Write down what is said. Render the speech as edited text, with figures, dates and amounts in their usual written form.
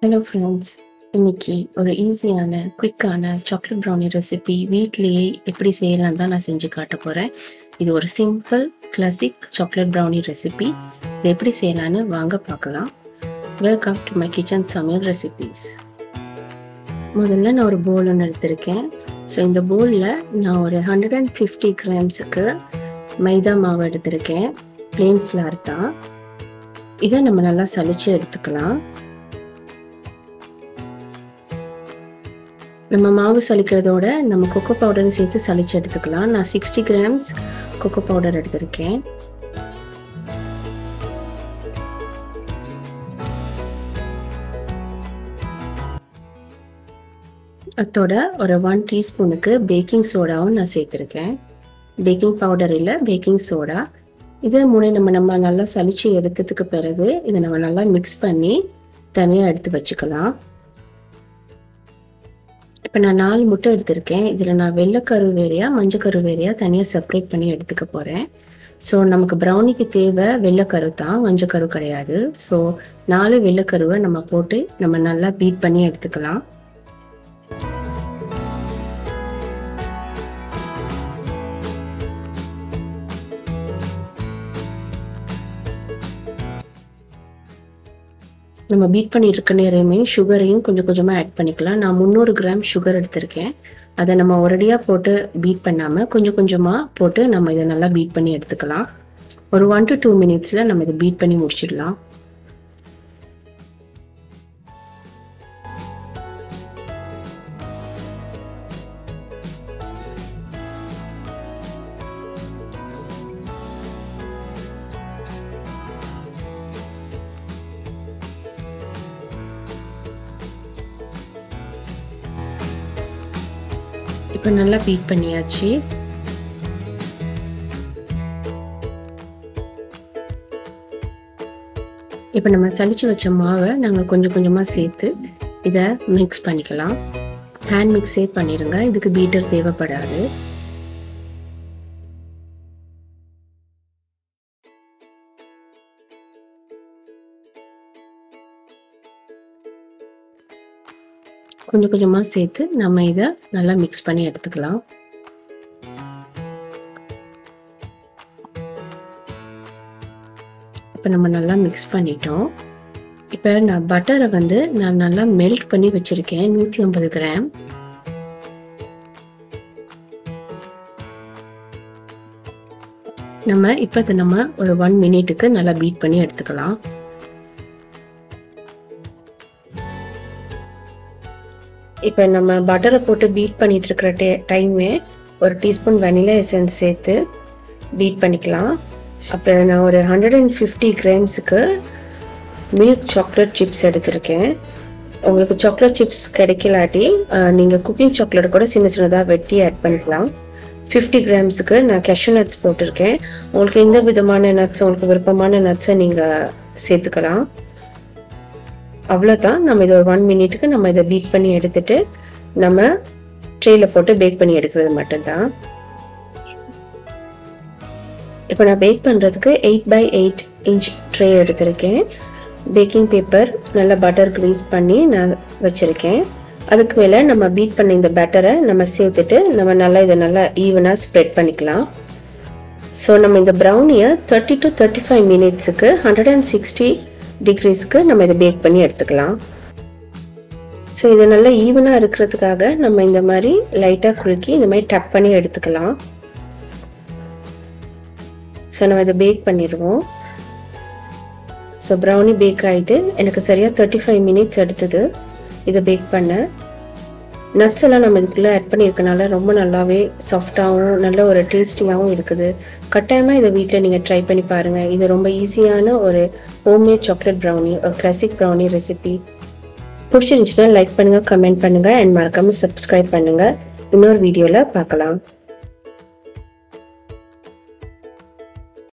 Hello friends, இன்னைக்கு ஒரு ஈஸியான குயிக்கான சாக்லேட் ப்ரௌனி ரெசிபி வீட்லயே எப்படி செய்யலாம் தான் நான் செஞ்சு காட்ட போறேன். இது ஒரு simple classic chocolate brownie recipe. இது எப்படி செய்யலாம்னு வாங்க பார்க்கலாம். வெல்கம் டு மை கிச்சன் சமையல் ரெசிபீஸ். முதல்ல நான் ஒரு பவுல் ஒன்று எடுத்திருக்கேன். ஸோ இந்த பவுலில் நான் ஒரு 150 கிராம்ஸுக்கு மைதா மாவு எடுத்திருக்கேன். பிளெயின் ஃப்ளார் தான். இதை நம்ம நல்லா சலிச்சு எடுத்துக்கலாம். நம்ம மாவு சலிக்கிறதோட நம்ம கொக்கோ பவுடரும் சேர்த்து சலிச்சு எடுத்துக்கலாம். நான் 60 கிராம்ஸ் கொக்கோ பவுடர் எடுத்திருக்கேன். அதோட ஒரு 1 டீஸ்பூனுக்கு பேக்கிங் சோடாவும் நான் சேர்த்துருக்கேன். பேக்கிங் பவுடர் இல்லை, பேக்கிங் சோடா. இதை நம்ம நல்லா சலிச்சு எடுத்ததுக்கு பிறகு இதை நம்ம நல்லா மிக்ஸ் பண்ணி தனியாக எடுத்து வச்சுக்கலாம். இப்போ நான் 4 முட்டை எடுத்திருக்கேன். இதில் நான் வெள்ளைக்கரு வேறையா மஞ்சக்கரு வேறையா தனியாக செப்பரேட் பண்ணி எடுத்துக்க போகிறேன். ஸோ நமக்கு ப்ரௌனிக்கு தேவை வெள்ளைக்கரு தான், மஞ்சக்கரு கிடையாது. ஸோ 4 வெள்ளைக்கருவை நம்ம போட்டு நம்ம நல்லா பீட் பண்ணி எடுத்துக்கலாம். நம்ம பீட் பண்ணிட்டு இருக்க நேரமே சுகரையும் கொஞ்சம் கொஞ்சமாக ஆட் பண்ணிக்கலாம். நான் 300 கிராம் சுகர் எடுத்திருக்கேன். அதை நம்ம ஒரடியாக போட்டு பீட் பண்ணாமல் கொஞ்சம் கொஞ்சமாக போட்டு நம்ம இதை நல்லா பீட் பண்ணி எடுத்துக்கலாம். ஒரு 1 to 2 மினிட்ஸில் நம்ம இதை பீட் பண்ணி முடிச்சிடலாம். இப்போ நல்லா பீட் பண்ணியாச்சு. இப்போ நம்ம சலிச்சு வச்ச மாவை நாங்கள் கொஞ்சம் கொஞ்சமாக சேர்த்து இதை மிக்ஸ் பண்ணிக்கலாம். ஹேண்ட் மிக்ஸே பண்ணிடுங்க, இதுக்கு பீட்டர் தேவைப்படாது. கொஞ்சம் கொஞ்சமாக சேர்த்து நம்ம இதை நல்லா மிக்ஸ் பண்ணி எடுத்துக்கலாம். இப்போ நம்ம நல்லா மிக்ஸ் பண்ணிட்டோம். இப்போ நான் பட்டரை நான் நல்லா மெல்ட் பண்ணி வச்சுருக்கேன். 150 கிராம். இப்போ நம்ம ஒரு 1 மினிட்டுக்கு நல்லா பீட் பண்ணி எடுத்துக்கலாம். இப்போ நம்ம பட்டரை போட்டு பீட் பண்ணிட்டு இருக்கிற டைமே ஒரு டீஸ்பூன் வெனிலா எசன்ஸ் சேர்த்து பீட் பண்ணிக்கலாம். அப்புறம் நான் ஒரு 150 கிராம்ஸுக்கு மில்க் சாக்லேட் சிப்ஸ் எடுத்திருக்கேன். உங்களுக்கு சாக்லேட் சிப்ஸ் கிடைக்கலாட்டி நீங்கள் குக்கிங் சாக்லேட் கூட சின்ன சின்னதாக வெட்டி ஆட் பண்ணிக்கலாம். 50 கிராம்ஸுக்கு நான் cashew nuts போட்டிருக்கேன். உங்களுக்கு எந்த விதமான நட்ஸ், உங்களுக்கு விருப்பமான நட்ஸை நீங்கள் சேர்த்துக்கலாம். அவ்வளோதான். நம்ம இதை ஒரு 1 மினிட்டுக்கு நம்ம இதை பீட் பண்ணி எடுத்துட்டு நம்ம ட்ரேயில் போட்டு பேக் பண்ணி எடுக்கிறது மட்டும்தான். இப்போ நான் பேக் பண்ணுறதுக்கு 8 by 8 inch ட்ரே எடுத்திருக்கேன். பேக்கிங் பேப்பர் நல்லா பட்டர் க்ரீஸ் பண்ணி நான் வச்சுருக்கேன். அதுக்கு மேலே நம்ம பீட் பண்ண இந்த பேட்டரை நம்ம சேர்த்துட்டு நம்ம நல்லா இதை நல்லா ஈவனாக ஸ்ப்ரெட் பண்ணிக்கலாம். ஸோ நம்ம இந்த ப்ரௌனியை 30 to 35 மினிட்ஸுக்கு 160 டிகிரிஸ்க்கு நம்ம இதை பேக் பண்ணி எடுத்துக்கலாம். ஸோ இது நல்லா ஈவனாக இருக்கிறதுக்காக நம்ம இந்த மாதிரி லைட்டாக குலுக்கி இந்த மாதிரி டப் பண்ணி எடுத்துக்கலாம். ஸோ நம்ம இதை பேக் பண்ணிடுவோம். ஸோ ப்ரௌனி பேக் ஆகிட்டு எனக்கு சரியாக 35 மினிட்ஸ் எடுத்தது இதை பேக் பண்ண. நட்ஸ் எல்லாம் நம்ம இதுக்குள்ளே ஆட் பண்ணியிருக்கனால ரொம்ப நல்லாவே சாஃப்டாகவும் நல்ல ஒரு டேஸ்டியாகவும் இருக்குது. கட்டாயமாக இதை வீட்டில் நீங்கள் ட்ரை பண்ணி பாருங்கள். இது ரொம்ப ஈஸியான ஒரு ஹோம்மேட் சாக்லேட் ப்ரௌனி, ஒரு கிளாசிக் ப்ரௌனி ரெசிபி. பிடிச்சிருந்துச்சுன்னா லைக் பண்ணுங்கள், கமெண்ட் பண்ணுங்கள் அண்ட் மறக்காமல் சப்ஸ்கிரைப் பண்ணுங்கள். இன்னொரு வீடியோவில் பார்க்கலாம்.